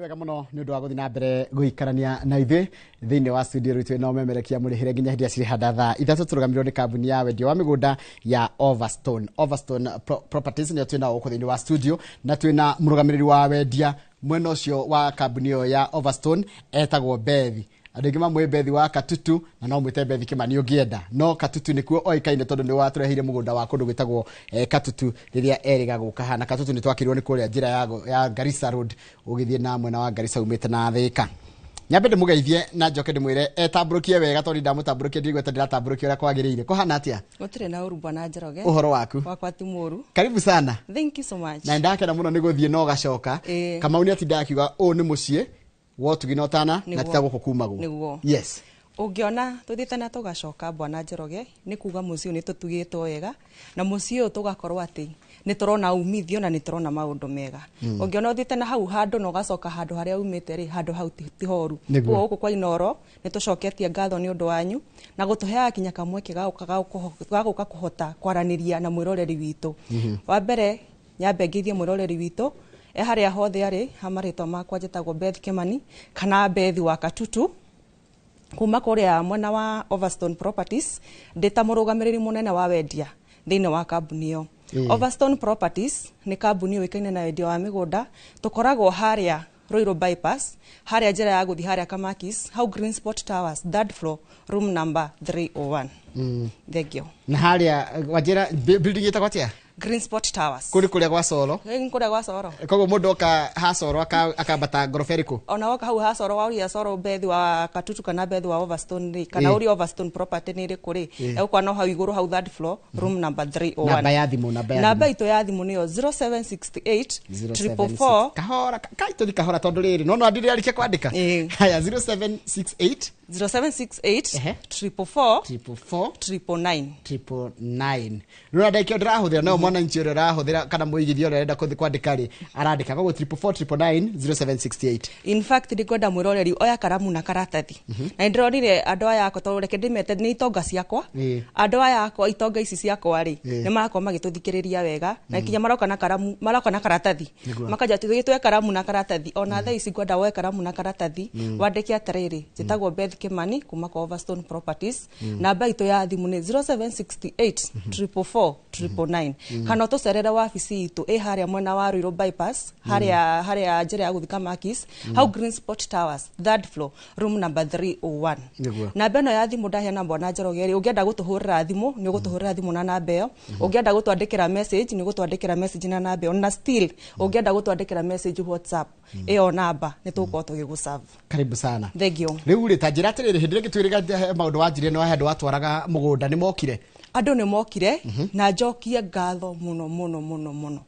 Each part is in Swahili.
wega muno ni undu wa guthina mbere guikarania na ithuĩ thĩinĩ wa studio rwitũ no memerekia mũrĩhĩre nginya hĩndĩ cirĩ hada ithatũ tũrũgamĩrĩirwo nĩ kambuni ya wendia wa mĩgũnda ya Overstone Properties nĩyo twĩna gũkũ thĩinĩ wa studio na twĩna mũrũgamĩrĩri wa wendia mwena ũcio wa kambuni ĩyo ya Overstone etagwo Bethi. Andũ aingĩ mamwĩ Bethi wa Katutu na no mwĩte Bethi Kĩmani ũngĩenda, no Katutu nĩkuo oĩkaine tondũ nĩ watũrehire mũgũnda wa kũndũ gwĩtagwo Katutu rĩrĩa erĩga gũka hana. Katutu nĩ twakĩrirwo nĩ kũrĩa njĩra ya Garissa Road ũgĩthiĩ na mwena wa Garissa umĩte na Thĩka. Nyambe ndĩmũgeithie na njoke ndĩmwĩre etambũrũkie wega tondũ ndamũtambũrũkia ndigweta ndiratambũrũkia ũrĩa kwagĩrĩire. Kũhana atĩa? Gũtirĩ na ũru bwana Njoroge. Ũhoro waku? Wakwa ti mũru. Karibu sana. Thank you so much. Na ndakena mũno nĩ gũthiĩ no gacoka. Kamau nĩ atinda akiuga ũũ nĩ mũciĩ wotugina otana na titagwo kumaguo. Yes. Ũngĩona tuthiĩte na tũgacoka bwana Njoroge nĩ kuga mũciĩ nĩ tũtugĩtwo wega na mũciĩ ũyũ tũgakorwo atĩ nĩ tũrona umithio na nĩ tũrona maũndũ mega. Ũngĩona ũthiĩte na hau handũ na ũgacoka handũ harĩa umĩte rĩ handũ hau ti horu. Kuo gũkũ kwa Inoro nĩ tũcoketie ngatho nĩ ũndũ wanyu na gũtũheaga kinya kamweke gagũka kũhota kwaranĩria na mwĩroreri witũ. Wa mbere nyambe ngĩithie mwĩroreri witũ harĩa hothe arĩ hamarĩtwa makwa njĩtagwo Bethi Kĩmani kana Bethi wa Katutu kuma kũrĩa mwena wa Overstone Properties ndĩta mũrũgamĩrĩri mũnene wa wendia thĩinĩ wa kambuni ĩyo. Overstone Properties nĩ kambuni ũĩkaine na wendia wa mĩgũnda. Tũkoragwo harĩa Ruiru bypass harĩa njĩra ya gũthiĩ harĩa Kamakis hau Green Sport Towers third floor room number 301. Thank you. Na harĩa wajĩra building ĩtagwo atĩa? Green Sport Towers. Kũrĩa gwa Soro. Kũrĩa gwa Soro. Koguo mũndũ oka ha Soro akambata ngoroba ĩrĩkũ? Ona woka hau ha Soro waũria Soro Bethi wa Katutu kana Bethi wa Overstone kana uri Overstone Property nĩ ĩrĩkũ rĩ? Egũkwa no hau igũrũ hau third floor room number 301. Namba ya thimũ namba itũ ya thimũ nĩyo 0768 444 kahora kaitũ kahora tondũ rĩrĩ no ndirĩarĩkia kwandĩka. Haya 0768 444 Rũra ndaikio ndĩrahũthĩra no mwana nchi ũrĩa ũrahũthĩra kana mũigithia ũrĩa arenda kwandĩka rĩ arandĩka koguo 444 0768. In fact ndikwenda mwĩroreri oya karamu na karatathi na ndĩronire andũ aya akwa tondũ reke ndĩmete nĩ itonga ciakwa andũ aya akwa itonga ici ciakwa rĩ nĩ marakorwo magĩtũthikĩrĩria wega na kinya maroka na karamu maroka na karatathi makaja tũgĩtwe karamu na karatathi ona thaa ici ngwenda woe karamu na karatathi wandĩke atĩrĩrĩ njĩtagwo Bethi Kĩmani kuma kwa Overstone Properties. Namba itũ ya thimũ nĩ 0768 444 kana tũcerere wabici itũ harĩa mwena wa Ruiru bypass harĩa njĩra ya gũthika Kamakis hau Green Sport Towers third floor room number 301. Namba ĩno ya thimũ ndaheana bwana Njoroge rĩ ũngĩenda gũtũhũrĩra thimũ nĩ ũgũtũhũrĩra thimũ na namba ĩyo. Ũngĩenda gũtwandĩkĩra message nĩ ũgũtwandĩkĩra message na namba ĩyo na still ũngĩenda gũtwandĩkĩra message WhatsApp ĩyo namba nĩ tũgũkorwo tũgĩgũserve. Karibu sana. Thank you. Rĩu rĩ ta njĩra atĩrĩrĩ hĩndĩ ĩrĩa gĩtuĩrĩga maũndũ wanjire no handũ watwaraga mũgũnda nĩ mokire andũ nĩ mokire na njokie ngatho mũno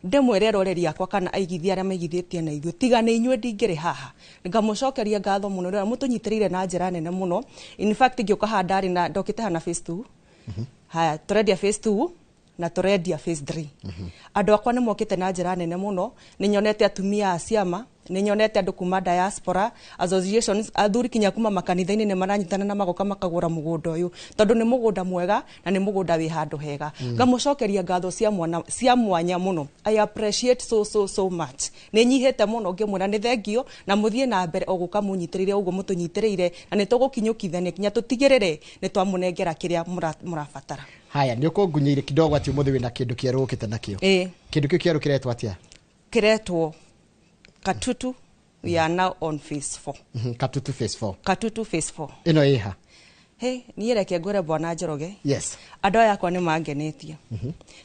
ndĩmwĩre roreri akwa kana aigithia arĩa maigithĩtie na ithuĩ tiga nĩ inyuĩ ndingĩrĩ haha ngamũcokeria ngatho mũno rĩrĩa mũtũnyitĩrĩire na njĩra nene mũno. In fact ngĩũka handari na ndokĩte hana phase 2 haya tũrendia phase 2 na tũrendia phase 3. Andũ akwa nĩ mokĩte na njĩra nene mũno nĩ nyonete atumia a ciama nĩ nyonete andũ kuma diaspora associations athuri kinya kuma makanitha-inĩ nĩ maranyitana na magoka makagũra mũgũnda ũyũ tondũ nĩ mũgũnda mwega na nĩ mũgũnda wĩ handũ hega. Ngamũcokeria ngatho cia mwanya mũno. I appreciate so much. Nĩ nyihĩte mũno ngĩmwĩra nĩ thengio na mũthiĩ na mbere o gũka mũnyitĩrĩire ũguo mũtũnyitĩrĩire na nĩ tũgũkinyũkithania kinya tũtigĩrĩre nĩ twamũnengera kĩrĩa mũrabatara. Haya nĩ ũkũngunyĩire kidogo atĩ ũmũthĩ wĩna kĩndũ kĩerũ ũkĩte nakĩo. Kĩndũ kĩu kĩerũ kĩretwo atĩa? Kĩretwo Katutu. We are now on phase 4. Katutu phase 4. Katutu phase 4. Ino iha. Niĩ reke ngwĩre bwana Njoroge. Yes. Andũ aya akwa nĩ mangenetie.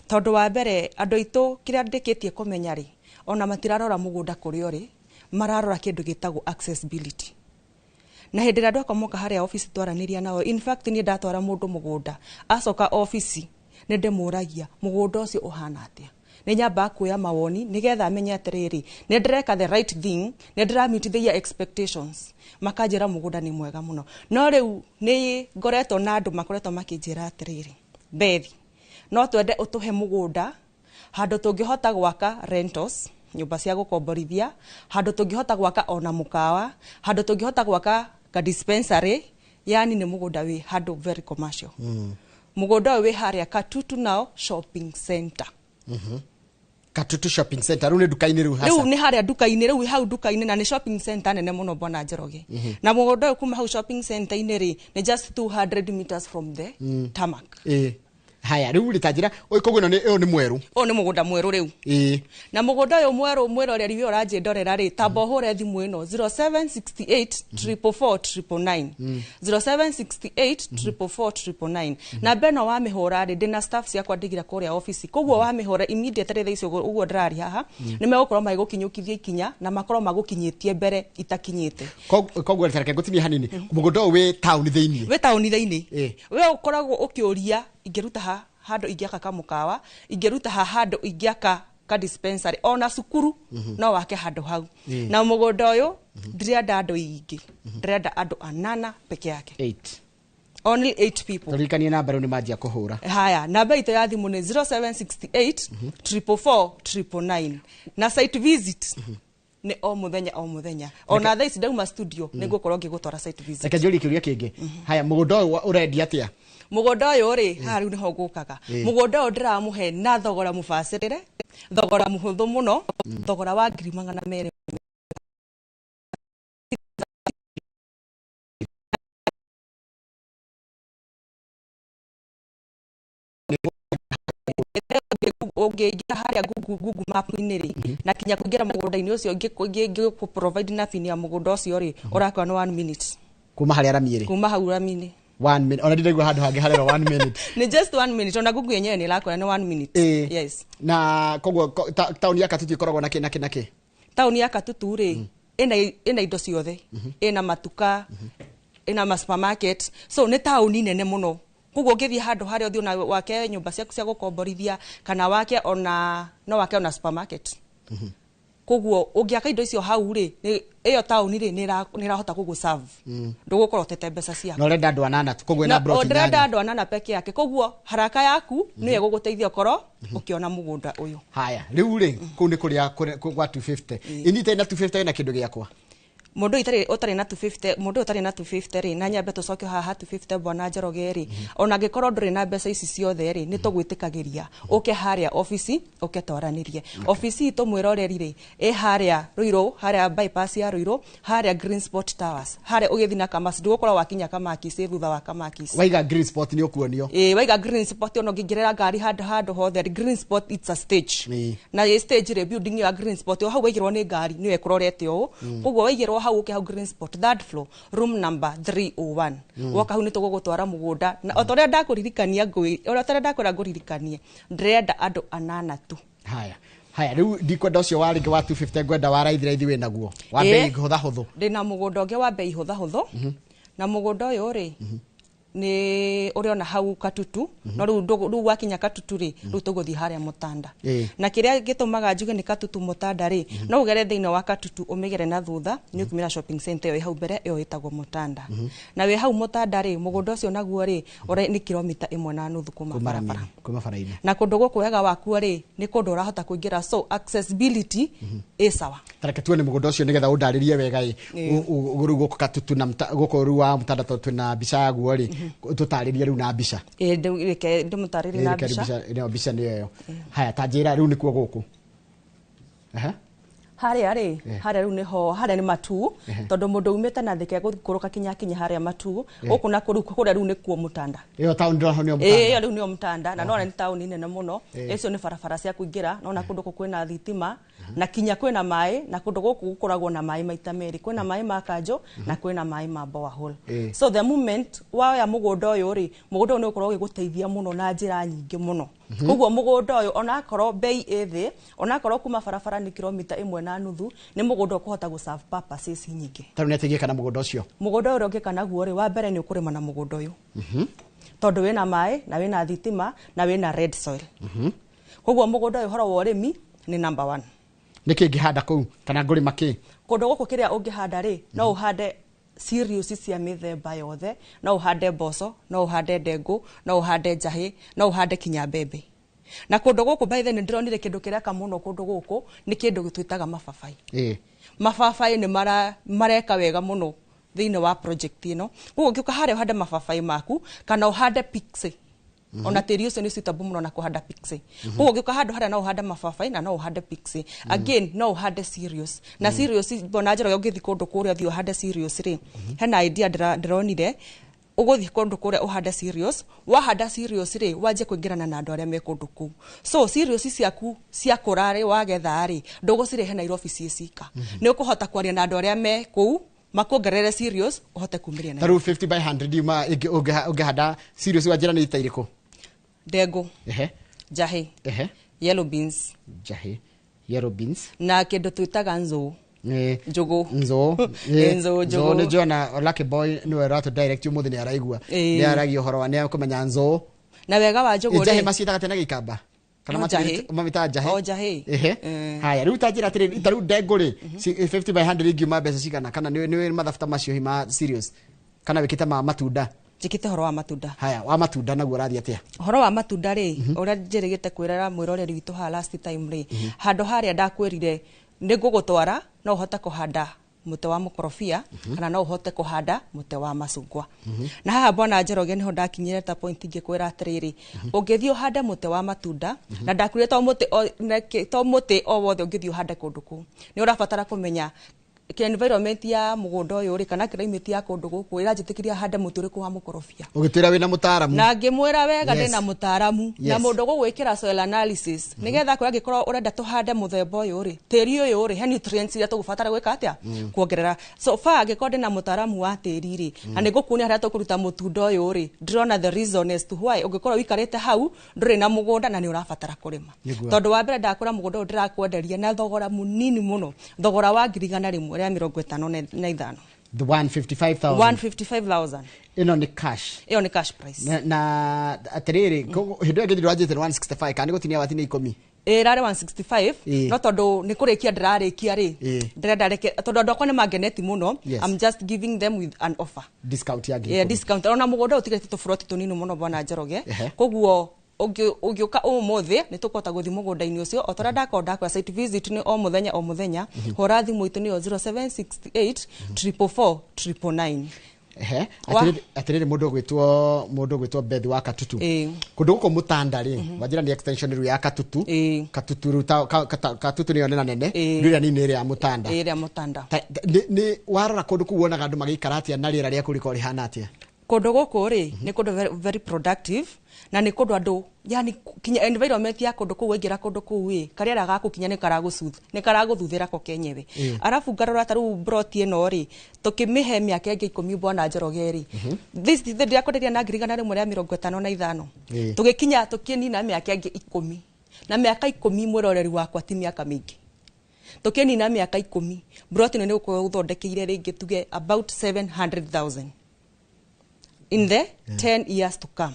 Tondũ wa mbere andũ aitũ kĩrĩa ndĩkĩtie kũmenya rĩ ona matirarora mũgũnda kũrĩa ũrĩ mararora kĩndũ gĩtagwo accessibility. Na hĩndĩ ĩrĩa andũ akwa moka harĩa ofici twaranĩria nao in fact niĩ ndatwara mũndũ mũgũnda acoka ofici nĩ ndĩmũragia mũgũnda ũcio ũhana atĩa. Nĩ nyamba kuoya mawoni nigetha amenye atĩrĩrĩ nĩ ndĩreka the right thing nĩ ndĩramit their expectations makanjĩra mũgũnda nĩ mwega mũno. No rĩu nĩ ngoretwo na andũ makoretwo makĩnjĩra atĩrĩrĩ Bethi no twende ũtũhe mũgũnda handũ tũngĩhota gwaka rentals nyũmba cia gũkomborithia handũ tũngĩhota gwaka ona mũkawa handũ tũngĩhota gwaka ka dispensary yani nĩ mũgũnda wĩ handũ very commercial. Mũgũnda ũyũ wĩ harĩa Katutu now shopping center. Katutu shopping center rune duka-ini ru hasa riu ni haria duka-ini riu hau duka-ini na ni shopping center nene muno bwana Njoroge na mugunda uyu kuma hau shopping center ini ri ni just 200 meters from the tarmac. Haya riu ritajira koguo ni mweru ni mugunda mweru riu na mugunda uyu mweru ria riu uranji ndorera ri tamba hure thimu ino 0768 444 0768 444 na beno wa mihora ri ndina staff cia kwandigira kuria office koguo wa mihora immediately tha icio uguo ndirari haha ni megukorwo magigukinyukithia ikinya na makorwo magukinyitie mbere itakinyite koguo ritareke ngutinie hanini mugunda uyu wi town thiini we ukoragwo ukiuria ingeruta handu ingiaka kamukawa ingeruta handu ingiaka ka dispensary ona cukuru no wake handu hau na mugunda uyu ndirenda andu ingi ndirenda andu 8 peke yake 8 only 8 people turikanie namba ni majia kuhura haya namba ito ya thimu ni 0768 444 na site visit ni o muthenya ona tha ici ndauma studio niguo korwo ngigutwara site visit reke njuri kiuria kingi haya mugunda uyu urendi atia mugunda uyu ri haru niho ngukaga mugunda uyu ndiramuhe na thogora mubacirire thogora muhuthu muno thogora wa 200,000 ungiingira haria Google map-ini ri na kinya kuingira mugunda-ini ucio ngi provide na pin ya mugunda ucio ri urakwa no 1 minute kuma haria ramire kuma hau ramine 1 minute ona ndirego handu hangi harero 1 minute ni just 1 minute ona Google yenyewe ni lakwa ni 1 minute yes na koguo town ya Katutu ikoragwo na ki town ya Katutu ri ina indo ciothe ina matuka ina ma supermarket so ni town nene muno koguo ngithie handu haria uthi ona wake nyumba ciaku cia gukomborithia kana wake ona no wake ona supermarket koguo ungiaka indo icio hau ri iyo town ri ni irahota kugu serve ndugukorwo tete mbeca ciaku no renda andu 8 koguo na block nyanya renda andu 8 peke yake koguo haraka yaku ni eguguteithia korwo ukiona mugunda uyu haya riu ri ku ni kuria kwa 250 inyite na 250 na kindu giakwa mundu utari na 250 mundu utari na 250 ri na nyambe tucoke haha 250 bwana Njoroge ri ona ngikorwo nduri na mbeca ici ciothe ri ni tugwitikagiria uke haria office uke twaranirie office itu mwiroreri ri haria Ruiru haria bypass ya Ruiru haria Green Spot Towers haria ugithi na Kamakis ndugukorwo wakinya Kamakis thutha wa Kamakis waiga Green Spot ni ukuonio waiga Green Spot ono ngingirira ngari handu hothe Green Spot it's a stage na stage re building ya Green Spot hau waigirwo ni ngari ni wekurorete u koguo waigirwo hau uke hau Green Spot third floor room number 301 woka hau ni tugugutwara mugunda na otoria ndakuririkania ngui otoria ndakwira nguririkanie ndirenda andu 8 tu haya riu ndikwenda ucio waringi wa 250 ngwenda wa raithi we naguo wa bei huthu ndina mugunda ungi wa bei huthu na mugunda uyu ri ni uriona hau Katutu no riu wakinya Katutu ri riu tuguthi haria Mutanda na kiria gitumaga njuge ni Katutu Mutanda ri no ugere thiini wa Katutu umigere na thutha ni ukumira shopping center yo hau mbere yo itagwo Mutanda na we hau Mutanda ri mugunda ucio naguo ri ni kilomita 1.5 kuma bara-ini na kundu guku wega waku ri ni kundu urahota kuingira so accessibility is sawa tareke tuone mugunda ucio nigetha undaririe wega guku Katutu na guku ruwa Mutanda tuna bica yaguo ri tutaririe riu na bica ndimutaririe na bica ni bica ni yo haya tanjira riu nikuo guku haria riu niho haria ni Matu tondu mundu umite na thike gukuruka kinya haria Matu guku na kuria riu nikuo Mutanda iyo town ndo ni Mutanda iyo riu ni Mutanda na no ni town nene muno icio ni barabara cia kuingira no na kundu kwina thitima na kinya kwina mai na kundu guku gukoragwo na mai maita meri kwina mai ma Kanjo na kwina mai ma borehole so the moment waya mugunda uyu ri mugunda ni ukorwo giguteithia muno na njira nyingi muno koguo mugunda uyu ona korwo bei ithi ona korwo kuma barabara ni kilomita 1.5 ni mugunda ukuhota gu serve purposes nyingi taru ni atigika na mugunda ucio mugunda uyu ngika naguo ri wa mbere ni ukurima na mugunda uyu tondu wina mai na wina thitima na wina red soil koguo mugunda uyu horo wa urimi ni number 1 niki ngihanda kuu kana nguri maki kundu guku kiria ungihanda ri no uhande cereals cia mithemba yothe no uhande mboco no uhande ndengu no uhande njahi no uhande kinya mbembe na kundu guku by the way ndironire kindu kireka muno kundu guku ni kindu gitwitaga mababai mababai ni mareka wega muno thiini wa project ino guku ngiuka haria uhande mababai maku kana uhande pixie ona tiri ucio ni suitable muno na kuhanda pixie koguo ngika handu haria no uhande mababai na no uhande pixie again no uhande cereals na cereals bona njero ungithi kundu kuria thio hande cereals ri hena idea ndironire uguthi kundu kuria uhande cereals wahanda cereals ri wanje kuingirana na andu aria me kundu ku so cereals ciaku cia kurari wagetha ri ndugucirehe Nairobi ciicika ni ukuhota kwaria na andu aria me ku makuongerere cereals uhote kumiria na taru 50 by 100 yuma ungehanda cereals wa njira ni itairiko ndengũ njahĩ yellow beans na kindu twitaga nzũ njugu nzũ ni jona Lucky Boy ni wera to direct umuthi ni araigua ni aragio horo ni akumenya nzũ na wega wa njugu njahĩ macitaga tena gikamba kana mamita njahĩ haya riu ta njira atiri taru ndengũ ri 50 by 100 ingiuma mbeca cigana kana ni mathafuta macio hima serious kana wikite matunda njikite horo wa matunda haya wa matunda naguo rathi atia horo wa matunda ri uria njirigite kwirera mwiroreri witu ha last time ri handu haria ndakwirire ni ngugutwara no uhote kuhanda mute wa mukorofia kana no uhote kuhanda mute wa macungwa na haha bwana Njoroge niho ndakinyire ta point ingikwira atiriri ungithio handa mute wa matunda na ndakwire to mute o wothe ungithio handa kundu ku ni urabatara kumenya environment ya mugunda uyu ri kana climate ya kundu guku ira njitikiria hande muturiku wa mukorofia ugitwira wina mutaramu na ngimwira wega ndina mutaramu na mundu gugwikira soil analysis nigetha kwira gikorwo urenda tuhande muthemba uyu ri tiri uyu ri he nutrients ira tugubatara gwika atia kuongerera so far gikorwo ndina mutaramu wa tiri ri na nigukunia haria tukuruta mutunda uyu ri ndirona the reason as to why ugikorwo wikarite hau nduri na mugunda na ni urabatara kurima tondu wa mbere ndakura mugunda uyu ndirakwenderia na thogora munini muno thogora wa ngirigana rimwe ya 55 the 155,000 ino ni cash price na atiriri hindo ngi ndiraje 165 kandi gutinia watini 10 rare 165 no tondu ni kurikia ndirarikia ri ndirenda reke tondu ndoko ni mangeneti muno I'm just giving them with an offer discount ya discount ona mugunda utigete tufuroti tunini muno bwana Njoroge koguo ugiuka umuthi ni tukota guthi mugunda-ini ucio otora ndakonda kwa site visit ni o muthenya hora thimu itu ni 0768 444 999 atiriri mundu gwitwo Bethi wa Katutu kundu guko mutanda ri wajira ni extension ru ya Katutu Katutu ni onena nene rira ni ri ya mutanda ni warora kundu kuwonaga andu magikara atia na rira ria kuriko rihana atia kundu guku ri ni kundu very productive na ni kundu andu yani kinya environment ya kundu ku wengira kundu ku wi kariera gaku kinya ni karaguthuthira ko kenyewe arafu ngarora taru broti eno ri tukimihe miaka ingi 10 bwana Njoroge ri this is the ndiakonderia na ngirigana rimwe ria 55 tugikinya tukinina miaka ingi 10 na miaka 10 mwiroreri wakwa ti miaka mingi tukinina miaka 10 broti eno ni uthondekeire ringi tuge about 700,000 in the 10 years to come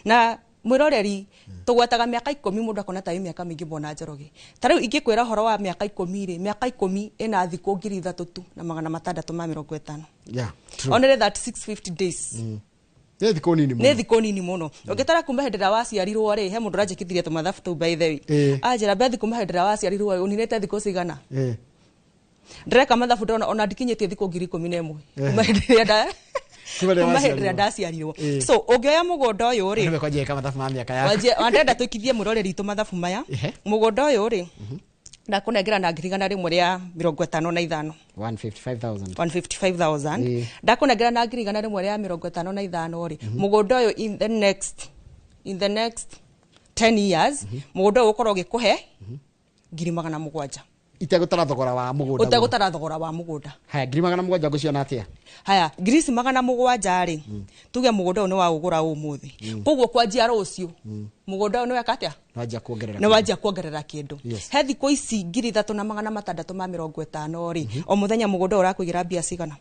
na mwiroreri tugwetaga miaka 10 mundu akona ta miaka mingi bwana Njoroge tariu ingikwira horo wa miaka 10 ri miaka 10 ina thiku 3,000 na 650 only that 650 days ne thiko nini muno ugitara kuma hendera waciarirwo ri he mundu ranjikithirie tumathabu tu by the way ajira bethi kuma hendera waciarirwo uninete thiko cigana ndireka mathabu ndona ona ndikinyitie thiko 11 kuma hendera kuma hendera ndaciarirwo so ugioya mugunda uyu ri kwaje kama mathabu ma miaka yako wandenda twikithie muroreri tu mathabu maya mugunda uyu ri ndakunengera na ngirigana rimwe ria 55 155,000 ndakunengera na ngirigana rimwe ria 55 ri mugunda uyu in the next 10 years mugunda uyu ukorwo gikuhe 700,000 itegutara thogora wa mugunda haya 700,000 guciona atia haya 700,000 ri tuge mugunda uyu ni wa ugura umuthi koguo kwanjia rucio mugunda uyu ni wakatia wajia kuongerera kindu he thiko ici 3,650 ri o muthenya mugunda urakuigira mbia cigana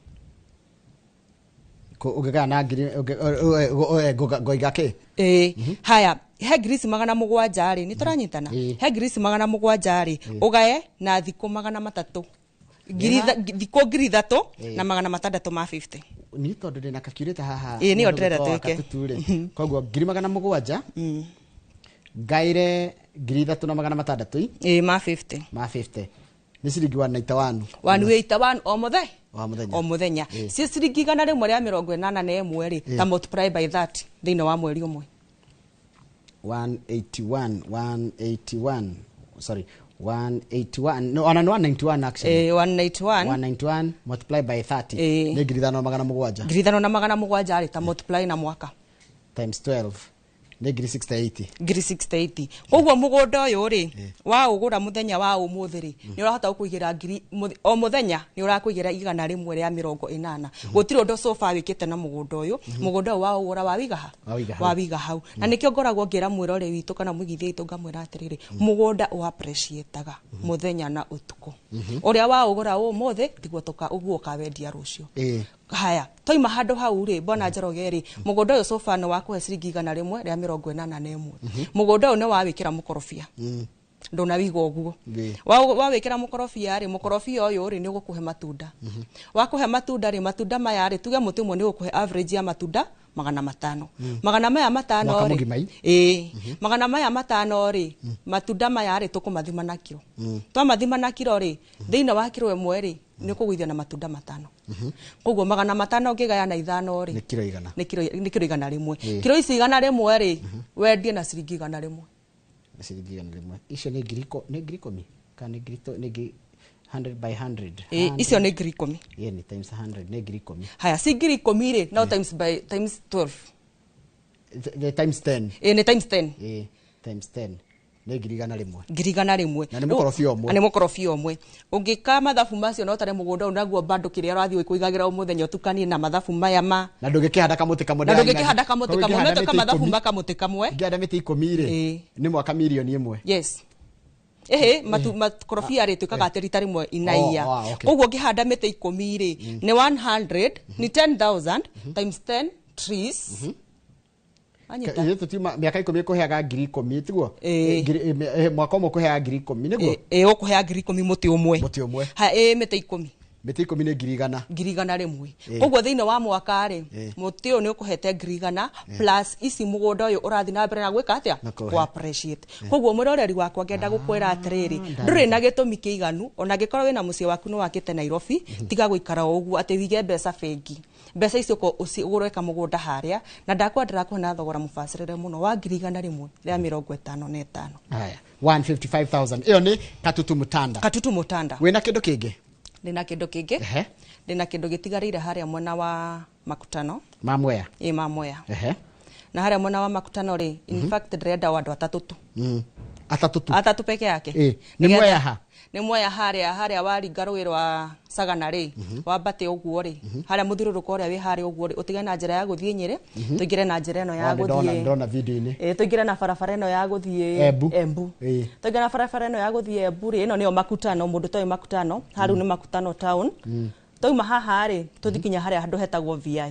ugega na goigake haya he 700,000 ri ni turanyitana he 700,000 ri ugae na thiko 300 thiko 3,000 na 650 ni tondu ndina calculator haha ni odrera tweke koguo 700,000 gaire 3,600 ma 50 ni ciringi 181 o muthenya cio ciringi 100 rimwe ria 81 ri ta multiply by that thiini wa mweri umwe 181 sorry 181 no ana 191 actually 191 multiply by 30 ni ngiri 5,700 ngiri 5,700 ari ta multiply na mwaka times 12 ni ngiri 680 koguo mugunda uyu ri wa ugura muthenya wa umuthi ri ni urahota kuigira ngiri o muthenya ni urakuigira igana rimwe ria 80 gutiri undu sofa wikite na mugunda uyu mugunda wa ugura wa wiga hau na nikio ngoragwo ngira mwirore witu kana mwigithia itu ngamwira atiriri mugunda u appreciateaga muthenya na utuko uria wa ugura umuthi tiguo tuka uguo kawendia rucio haya toima handu hau ri bona Njoroge ri mugunda uyu sofa no wakuhe ciringi igana rimwe ria 81 mugunda uyu ni wa wikira mukorofia ndona wigo guo wa wikira mukorofia ri mukorofia uyu ri ni gukuhe matunda wakuhe matunda ri matunda maya ri tuge muti mwe ni gukuhe average ya matunda 500 magana maya matano ri magana maya matano ri matunda maya ri tukumathima na kiro twamathima na kiro ri thiina wa kiro imwe ri ni kugwithia na matunda 5 koguo magana 5 ngigaya na 5 ri ni kiro igana rimwe kiro ici igana rimwe ri wendie na ciringi igana rimwe icio ni ngiri 10 kana ngiri 100 by 100 icio ni ngiri 10 ni times 100 ni ngiri 10 haya si ngiri 10 ri now times 12 the times 10 ni times 10 times 10 ni ngiri igana rimwe na ni mukorofia omwe ungika mathabu macio no tare mugunda unaguo bando kiria rathi kuigagira umuthenya utukanie na mathabu maya ma na ndugikihanda kamuti kamwe metoka mathabu makamuti kamwe ngianda miti 10 ri ni mwaka milioni 1 yes makorofia ri tukaga terita rimwe inaia koguo ngihanda miti 10 ri ni 100 ni 10,000 times 10 trees anyita tutima miaka 10 kuheaga ngiri 10 tiguo mwaka umwe kuheaga ngiri 10 niguo ukuhea ngiri 10 muti umwe ha miti 10 ni ngiri igana rimwe koguo thiini wa mwaka ri muti uyu ni ukuhete ngiri igana plus isi mugunda uyu urathi na mbere na gwika atia ku appreciate koguo mwiroreri wakwa ngenda gukwira atiriri nduri na gitumi kiiganu ona gikorwo wina mucie waku no wakite Nairobi tiga guikara uguo ati wige mbeca bengi mbeca icio ko ugureka mugunda haria na ndakwendera kuhena thogora mubacirire muno wa ngiri igana rimwe ria 55 haya 155,000 iyo ni katutu mutanda wina kindu kingi ndina kindu kingi ndina kindu gitigarire haria mwena wa makutano mamwea na haria mwena wa makutano ri in fact ndrenda wandu atatu peke yake ni mwea haria waringa rwiro wa Sagana ri wambate uguo ri haria muthiruruko ria wi haria uguo ri utige na njira ya guthie Nyeri tuigire na njira eno ya guthie ndona video ini tuigire na barabara eno ya guthie Embu tuigire na barabara eno ya guthie Embu ri eno ni makutano mundu toi makutano haru ni makutano town toima haha ri tuthikinya haria handu hetagwo VI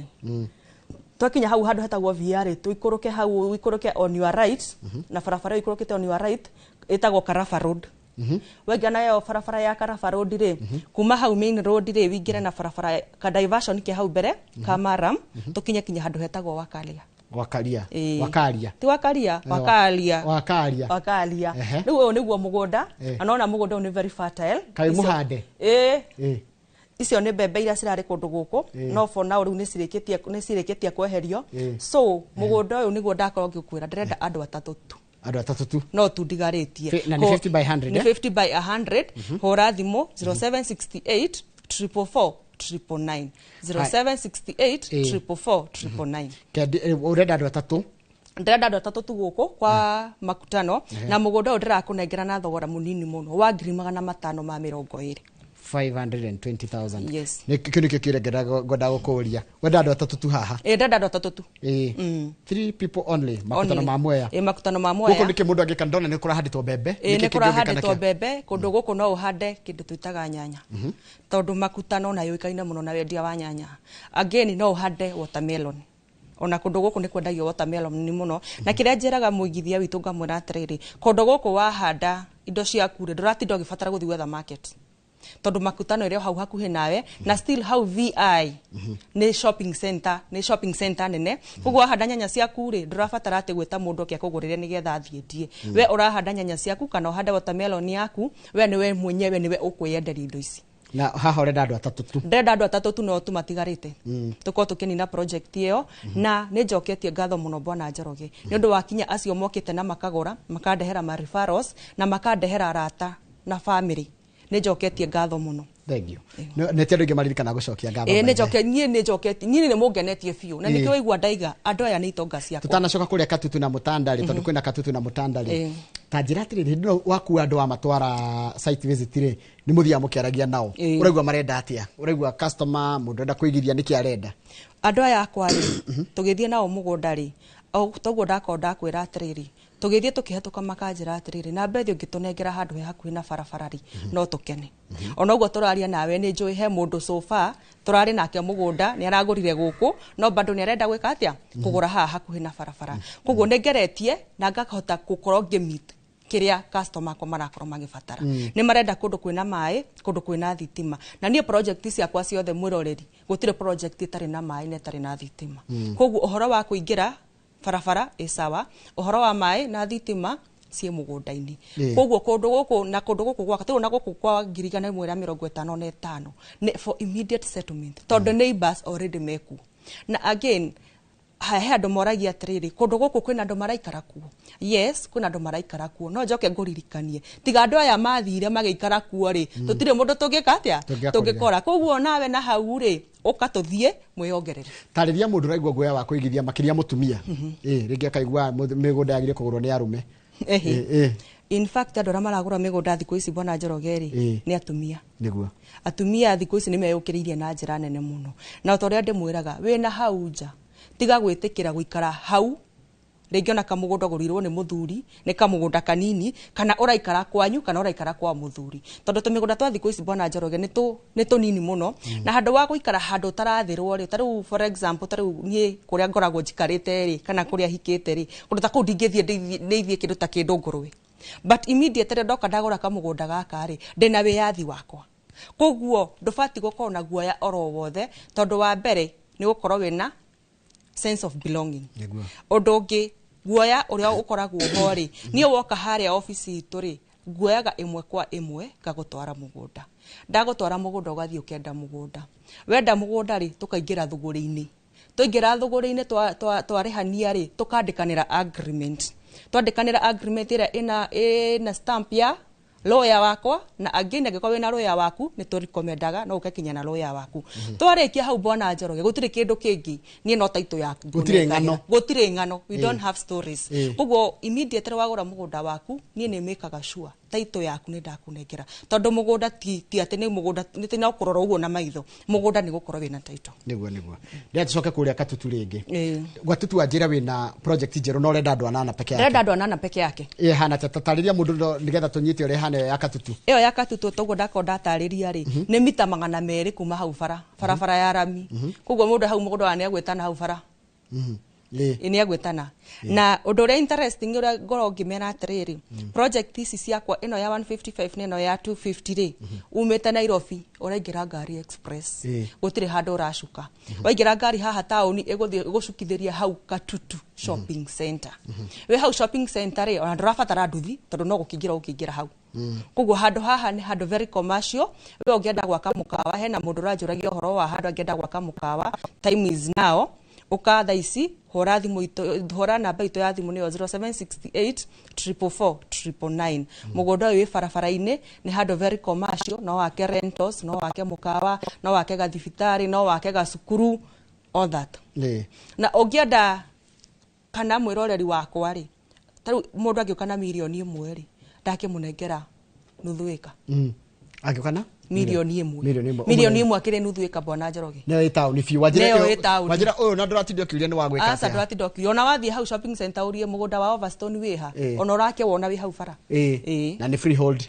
twakinya hau handu hetagwo VI ri tuikuruke hau wikuruke on your right na barabara ikurukite on your right etagwo Karafa Road wega nayo barabara ya Karafa Road ri kuma hau main road ri wingire na barabara ka diversion ke hau mbere ka Maram tukinya kinya handu hetagwo Wakaria ti Wakaria nigu niguo mugunda anona mugunda ni very fertile kai muhande icio ni mbembe iria cirari kundu guku no for now riu ni cirikitie kweherio so mugunda uyu niguo ndakorwo ngikwira ndirenda andu atatu tu no tu ndigaritie na ni 50 by 100 ni 50 by 100 hora thimu 0768 444 999 0768 444 999 urenda andu atatu ndenda andu atatu tu guku kwa makutano na mugunda uyu ndirakunengera na thogora munini muno wa 520 520,000 yes ni kini kire goda gukuria wenda andu atatu tu haha ndenda andu atatu tu 3 people only makutano mamwea makutano mamwea guku niki mundu angika ndona ni kurahanditwo mbembe ni kurahanditwo mbembe kundu guku no uhande kindu twitaga nyanya tondu makutano na yuikaine muno na wendia wa nyanya again no uhande watermelon ona kundu guku ni kwendagio watermelon ni muno na kiria njeraga muigithia witu ngamwira atiriri kundu guku wahanda indo ciaku ri nduratinda ugibatara guthi wether market tondu makutano irio hau hakuhi nawe na still hau VI ni shopping center nene koguo wahanda nyanya ciaku ri ndurabatara ati gwita mundu oke kugurire nigetha athiendie we urahanda nyanya ciaku kana uhanda watermelon yaku we niwe mwenyewe niwe ukwiyenderia indo ici na haha urenda andu atatu tu ndenda andu atatu tu no tumatigarite tuko tukinina project iyo na ne njoketie ngatho muno bwana Njoroge ni undu wa kinya acio mokite na makagora makandehera ma referrals na makandehera arata na family ne njoketie ngatho muno. Thank you. Ne tendo inge maririkana gucokia ngatho. Ne njoke nie ne njoketie nie ne mugenetie fiu na nikio igwa ndaiga andu aya ni itonga ciakwa tutanacoka kuria Katutu na Mutandari tondu kwina Katutu na Mutandari tanjira atiri ndo waku andu wa matwara site visit ri ni muthia mukiaragia nao uraigwa marenda atia uraigwa customer mundu enda kuigithia niki arenda andu aya akwa ri tugithie nao mugunda ri o toguo ndakonda kwira atiriri tugithie tukihatuka makanjira atiriri na mbethi ungitunengera handu he hakuhi na barabarari no tukene ona uguo turaria nawe ni njui he mundu sofa turari nake mugunda ni aragurire guku no bado ni arenda gwika atia kugura haha hakuhi na barabara koguo nengeretie na ngakahota gukorwo ngimit kiria customer ko marakorwo magibatara ni marenda kundu kwina mai kundu kwina thitima na nie project ciakwa ciothe mwiroreri gutire project itari na mai na itari na thitima koguo uhoro wa kuingira barabara isawa uhoro wa mai na thitima cie mugunda-ini koguo kundu guku na kundu guku gwaka tu na guku kwa 155 ne for immediate settlement tondu neighbors already meku na again he andu moragia atiriri kundu guku kwina andu maraikara kuo yes kwina andu maraikara kuo no njoke nguririkanie tiga andu aya mathire magiikara kuo ri tutire mundu tungika atia tungikora koguo nawe na hau ri ukatuthie mwiongerere tariria mundu raigwa guoya wa kuigithia makiria mutumia ringi akaigua migunda yagire kugurwo ni arume in fact andu maragura migunda thiku ici bwana Njoroge ri ni atumia niguo atumia thiku ici ni meyukiririe na njira nene muno na utoria ndimwiraga we na hau nja tiga gwitikira guikara hau ringi ona kamugunda gurirwo ni muthuri ni kamugunda kanini kana uraikara kwanyu kana uraikara kwa muthuri tondu tumigunda twa thiku ici bwana Njoroge ni tunini muno na handu wa guikara handu tarathirwo ri taru for example taru nie kuria ngoragwo njikarite ri kana kuria hikite ri kundu ta ku ndingithie ndeithie kindu ta kindu ngurwe but immediately ndoka ndagura kamugunda gaka ri ndina wiyathi wakwa koguo ndubati gukorwo na guoya oro wothe tondu wa mbere ni gukorwo wina sense of belonging odongi guoya uria ukoragwo hori nie woka haria office itu ri guoyaga imwe kwa imwe ngagutwara mugunda ndagutwara mugunda ugathie ukenda mugunda wenda mugunda ri tukaingira thuguri-ini tuingira thuguri-ini twarihania ri tukandikanira agreement twandikanira agreement ira ina stamp ya lawyer wakwa na again angĩkorwo wĩna lawyer waku nĩ tũrekomendaga no ũkekinya na lawyer waku twarĩkia hau bwana Njoroge gũtirĩ kĩndũ kĩngĩ niĩ no taito yaku gũtirĩ ng'ano we don't have stories koguo immediately wagũra mũgũnda waku niĩ nĩ mĩkaga sure taito yaku nĩ ndakunengera tondũ mũgũnda ti atĩ nĩ mũgũnda nĩ no kũrora ũguo na maitho mũgũnda nĩ gũkorwo wĩna taito nĩguo ndia tucoke kũrĩa Katutu rĩngĩ gwatutu wanjĩra wĩna project njerũ no ũrenda andũ anana peke yake ndenda andũ anana peke yake hana tatarĩria mũndũ nĩgetha tũnyite ũrĩa hana ya Katutu ĩyo ya Katutu toguo ndakorwo ndatarĩria rĩ nĩ mita 200 kuma hau barabara ya rami koguo mũndũ hau mũgũnda wa nĩ agwĩtana hau bara ini agwetana na undu ria interesting ura ngoro ngimena atiriri project ici ciakwa ino ya 155 neno ya 250 ri umete Nairobi uraingira ngari express gutire handu uracuka waingira ngari haha tauni igucukithiria hau Katutu shopping center we hau shopping center ri ona ndurabatara nduthi tondu no gukingira hau koguo handu haha ni handu very commercial we ungienda gwaka mukawa hena mundu ranjuragia uhoro wa handu angienda gwaka mukawa time is now ukatha ici hora thimu hora namba ito ya thimu ni 0768 444 999 mugunda uyu barabara-ini ni handu very commercial no wake rentals no wake mukawa no wake gathibitari no wake gacukuru all that na ungienda kana mwiroreri wakwa ri taru mundu angiuka na milioni 1 ri ndakimunengera nuthu ika angiuka milioni 1 akire nuthu ika bwana Njoroge ne town if you wajira uyu na nduratindio kiuria ni wagwika asa nduratindio kiuria ona wathie hau shopping center urie mugunda wa Overstone wiha ona urake wona wi hau bara na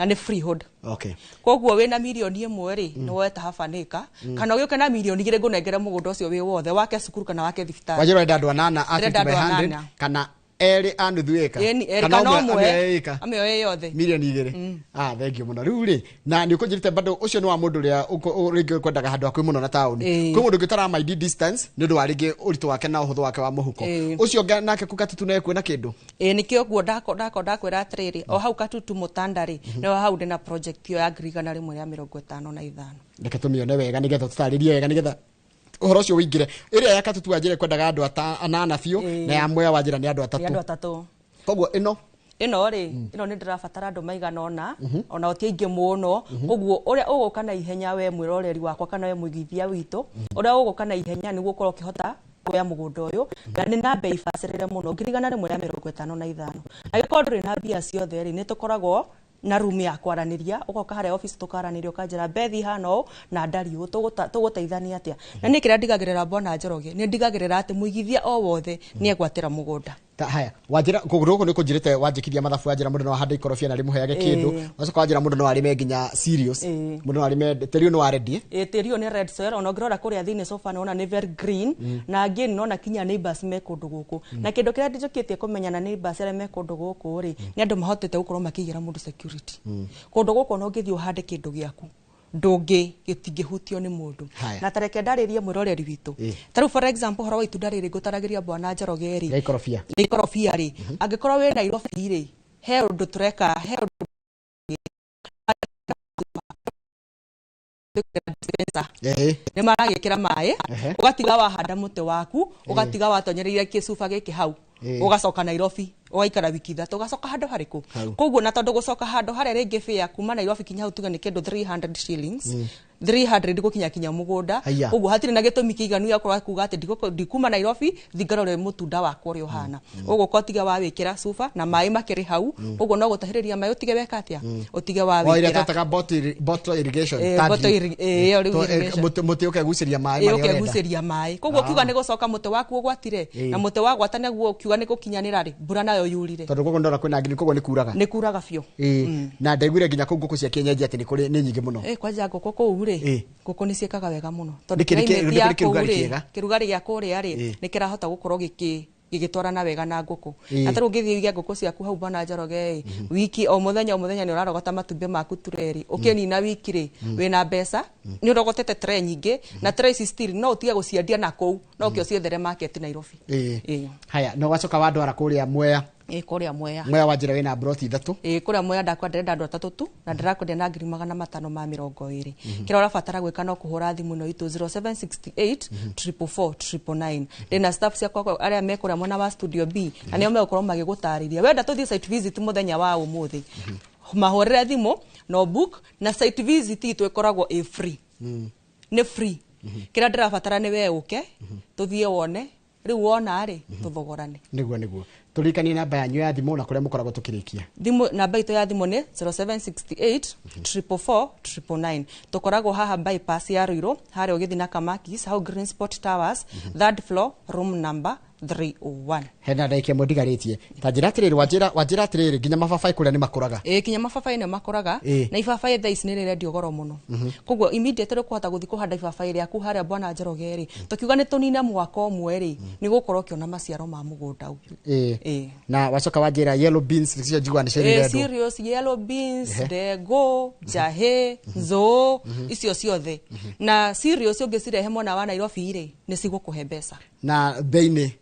ni freehold okay koguo wina milioni 1 ri no weta habanika kana ugiuka na milioni 2 ngunengere mugunda ucio wi wothe wake cukuru kana wake thibitari wajira enda andu anana at 100 kana eri anuthu eka kana omwe amwe yothe milioni 2 thengio muno riu ri na ni ukunjirite bado ucio ni wa mundu ria ringi kwendaga handu akwi muno na tauni kwi mundu ngitara my distance ni ndu wa ringi uritu wake na uhuthu wake wa muhuko ucio nake kukatutu na kwina kindu nikio guo ndakwira atiriri o hau Katutu Mutandari no hau ndina project yo ya ngirigana rimwe ya 55 reke tumione wega nigetha tutaririe wega nigetha uhoro ucio wingire iria ya Katutu wanjire kwendaga andu anana biu na ya Mwea wanjira ni andu atatu koguo ino ri ino ni ndirabatara andu maigana ona otiingi muno koguo uria uguka na ihenya we mwiroreri wakwa kana we mwigithia witu uria uguka na ihenya ni gukorwo ukihota kuya mugunda uyu na ni na bei facirire muno ngirigana rimwe ya 55 agiko nduri na bia ciothe ri ni tukoragwo na room ya kwaraniria ugoka hare office tukaraniria ukanjira Bethi hano na ndari u tuguteithania atia na ni kira ndigagirira Bwana Njoroge ni ndigagirira ati muigithia o wothe ni egwatira mugunda haya wajira kuguruko ni kunjirite wanjikithia mathabu wanjira mundu no hande ikorofia na rimuheage kindu wacoka wanjira mundu no arime nginya serious mundu no arime terio no ready terio ni red soil ona ngirora kuria thini sofa no ni very green na again no na kinya neighbors me kundu guku na kindu kiria ndijokitie kumenyana neighbors ere me kundu guku ri ni andu mahotete gukorwo makigira mundu security kundu guku no ngithio hande kindu giaku ndungi gitingihutio ni mundu na tareke ndaririe mwiroreri witu taru for example horo witu ndariri ngutaragiria Bwana Njoroge ri ikorofia ri angikorwo we Nairobi ri he undu tureka he ni maragikira mai ugatiga wahanda muti waku ugatiga watonyereire kicuba giki hau ugacoka Nairobi ugaikara wiki 3 ugacoka handu hariku koguo na tondu gucoka handu hare ringi fare kuma Nairobi kinya utuga ni kindu 300 shillings 300 gukinya mugunda koguo hatire na gitumi kiiganu ya kurwa kuga ati ndikuma Nairobi thingarore mutunda wakwa uri uhana uguo kotiga wa wikira cuba na mai makiri hau koguo no gutahiriria mai utige weka atia utige wa wikira oira tataga bottle irrigation muti ukeguciria mai mari ukeguciria mai koguo kiuga ni gucoka muti waku ugwatire na muti wagwatania guo kiuga ni gukinyanira ri mbura nayo yurire tondu guko ndora kwina ngini koguo ni kuraga biu na ndaiguire nginya kuu nguku cia kienyeji ati ni nyingi muno kwanja nguku kuu ri nguku ni ciekaga wega muno tondu kirugari gia kuria ri ni kirahota gukorwo gigitwarana wega na nguku na taru ngithia nguku ciaku hau Bwana Njoroge wiki o muthenya ni urarogota matumbi maku tureri ukinina wiki ri wina mbeca ni urogotete tray nyingi na tray still no utiga guciendia na kou no ukio ciethere market Nairobi haya no wacoka wandwara kuria Mwea kuria Mwea wanjira wina broti 3 kuria Mwea ndakwenderera andu 3 tu na ndirakwendia na 520 kira urabatara gwika no kuhura thimu no itu 0768 444 ndina staff cia kwa aria mekuria mwana wa studio B na nio mekorwo magigutariria wenda tuthie site visit muthenya wa umuthi mahorere thimu no book na site visit itu ikoragwo free ni free kira ndirabatara ni we uke tuthie wone riu wona ri tuthogorane niguo turikani namba yanyu ya thimu na kuria mukoragwo tukirikia thimu namba itu ya thimu ni 0768 444 tukoragwo haha bypass ya Ruiru hari ugithi na Kamakis hau Green Sport Towers 3rd floor room number 301 hena ndaikia mundigaritie ta njira atiriri wanjira atiriri nginya mababai kuria ni makuraga kinya mababai ni makuraga na ibabai thais ni rire ndiogoro muno koguo immediate rukuhota guthi kuhanda ibabai riaku haria Bwana Njoroge ri tukiuga ni tunina mwaka omwe ri ni gukorwo kiona maciaro ma mugunda u na wacoka wanjira yellow beans cio jigwa ni cio serious yellow beans ndego jahe nzo icio ciothe na serious ungicirehe mwana wa Nairobi ri ni cigukuhe mbeca na beini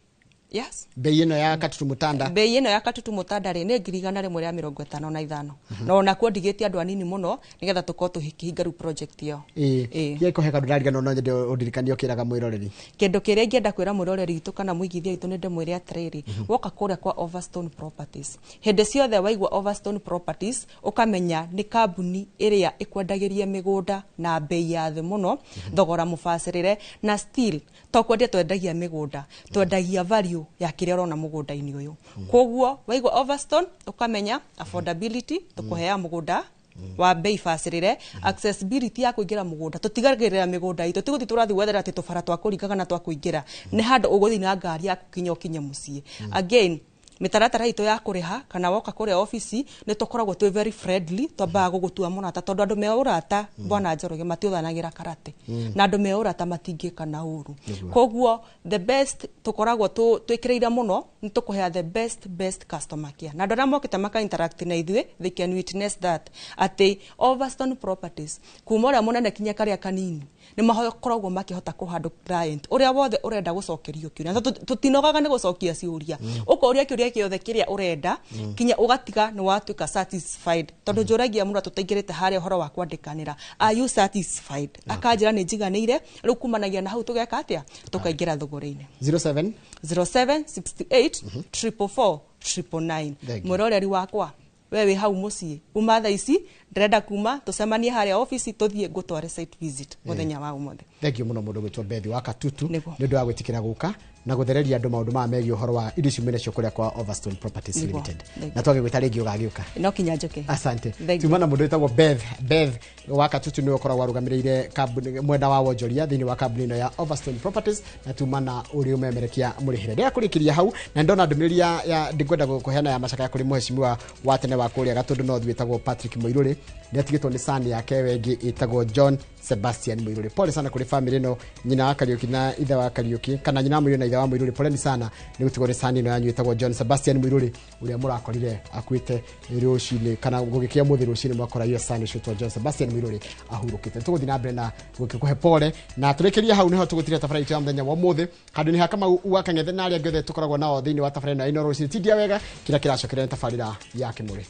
yes bei ino ya Katutu Mutanda bei ino ya Katutu Mutanda ri ni ngirigana rimwe ria 55 no na kuondigitie andu anini muno nigetha tukorwo tuhikinga ru project yo yeko heka ndurariga no nyende undirikania ukiraga mwiroreri kindu kiria ngienda kwira mwiroreri itu kana muigithia itu ninde mwire atiriri woka kuria kwa Overstone Properties hende ciothe waigwa Overstone Properties ukamenya ni kambuni iria ikwendagiria migunda na bei ya thi muno thogora mubacirire na still tokwendia twendagia migunda twendagia value ya kiria rona mugunda-ini uyu koguo waigwa Overstone ukamenya affordability tukuhea mugunda wa bei facirire accessibility ya kuingira mugunda tutigagirira migunda itu tiguthi turathi wethera ati tubara twa kuringaga na twa kuingira ni handu uguthi na ngari ya kinya mucie again mitaratara itu ya kuriha kana woka kure office ni tukoragwo twi very friendly twambaga gugutua munata tondu andu me urata bwana Njoroge matiuthanagira karate na andu me urata matingika na uru koguo the best tukoragwo twikireira muno ni tukuhea the best customer care na ndora mokita maka interact na ithwe they can witness that ati Overstone Properties kumora munene kinya karia kanini ni makoragwo makihota kuhandu client uria wothe urenda gucokerio kiuria tutinogaga ni gucokia ciuria ukoria kiuria kiothe kiria urenda kinya ugatiga ni watuika satisfied tondu njuragia mura tutaingirite haria horo wa kwandikanira are you satisfied akanjira ni njiganire riu kumanagia na hau tugeka atia tukaingira thogore-ini 07 68 444 999 mwiroreri wakwa wewe hau mucii uma thaa ici ndrenda kuma tucemanie haria office tuthie ngutware site visit muthenya wa umothe. Thank you muno mundu gwitwo Bethi wa Katutu ni ndu wa gwitikira guka na guthereria andu maundu ma megi uhoro wa indo cimene cio kuria kwa Overstone Properties Limited na twage gwita ringi ugagiuka no kinya njoke. Asante tumana mundu witagwo Beth wa Katutu ni ukoragwo arugamiriire kambuni mwenda wa wonjoria thini wa kambuni ino ya Overstone Properties na tumana uri umemerekia murihire ndia kurikiria hau na ndona ndumiri ya ndikwenda gukuheana ya macaka ya kuri muheshimiwa wa tene wa kuria Gatundu no thwitagwo Patrick Muiruri netigitwo ni sani yake wengi itagwo John Sebastian Muiruri. Pole sana kuri family no nyina wa Kariuki na ithe wa Kariuki kana nyina Muiruri na ithe wa Muiruri. Pole sana ni gutigwo ni sani no yanyu itagwo John Sebastian Muiruri uria murakorire akuite rucini kana gugikia muthi rucini mwakora hiyo sani shutwa John Sebastian Muiruri ahurukite. Tuguthi na mbere na gukikuhe pole na turekeria hau niho tugutire tafari ya muthenya wa muthi handu ni hakama uakangethe na aria ngothe tukoragwo nao thini wa tafari na ino rucini tidia wega kira kiracokera tafarira ya Kimuri.